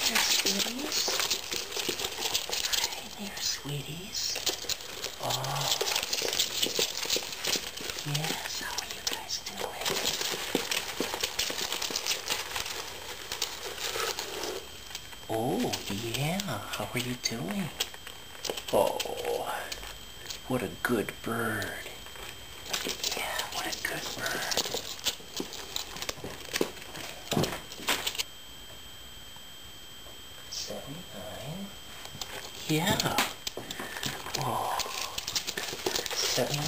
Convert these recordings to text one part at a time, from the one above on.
there, sweeties. Hi there, sweeties. Oh. Yes, how are you guys doing? Oh, yeah, how are you doing? Oh, what a good bird. Yeah, what a good bird. Yeah. Oh, 79.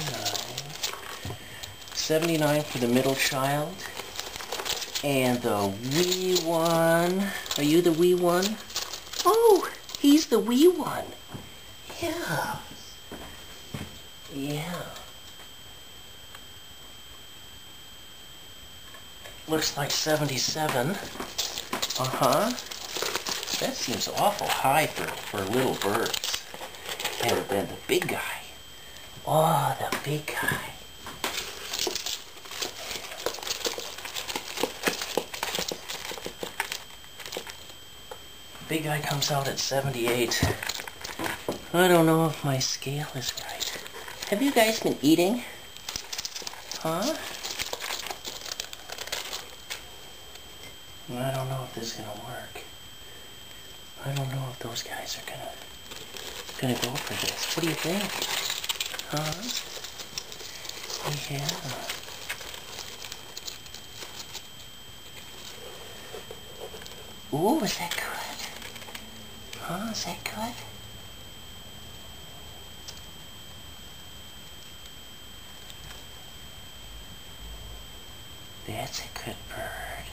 79 for the middle child. And the wee one. Are you the wee one? Oh, he's the wee one. Yeah. Yeah. Looks like 77. Uh-huh. That seems awful high for little birds. And then the big guy. Oh, the big guy. Big guy comes out at 78. I don't know if my scale is right. Have you guys been eating? Huh? I don't know if this is gonna work. I don't know if those guys are gonna go for this. What do you think? Huh? Yeah. Ooh, is that good? Huh? Is that good? That's a good bird.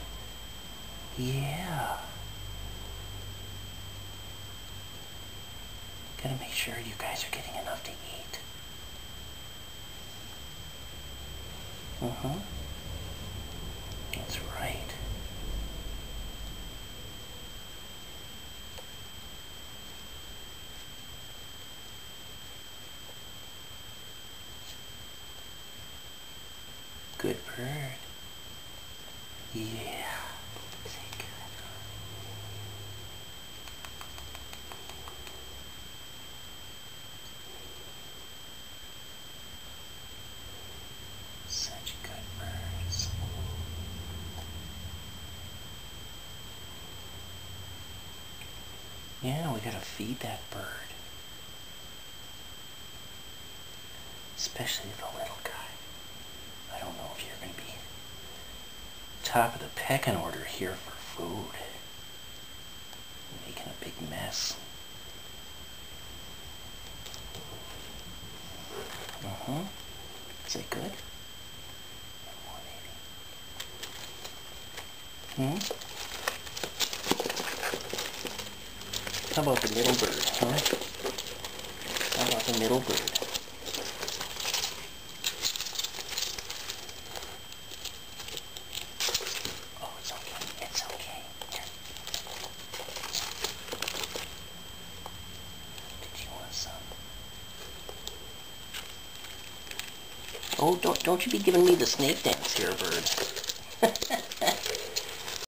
Yeah. Gotta make sure you guys are getting enough to eat. That's right. Good bird. Yeah. Say good. Such good birds. Yeah, we gotta feed that bird. Especially the little guy. I don't know if you're gonna be top of the pecking order here for food. Making a big mess. Is that good? How about the middle bird, huh? How about the middle bird? Oh, it's okay. It's okay. Here. Did you want some? Oh, don't you be giving me the snake dance here, bird.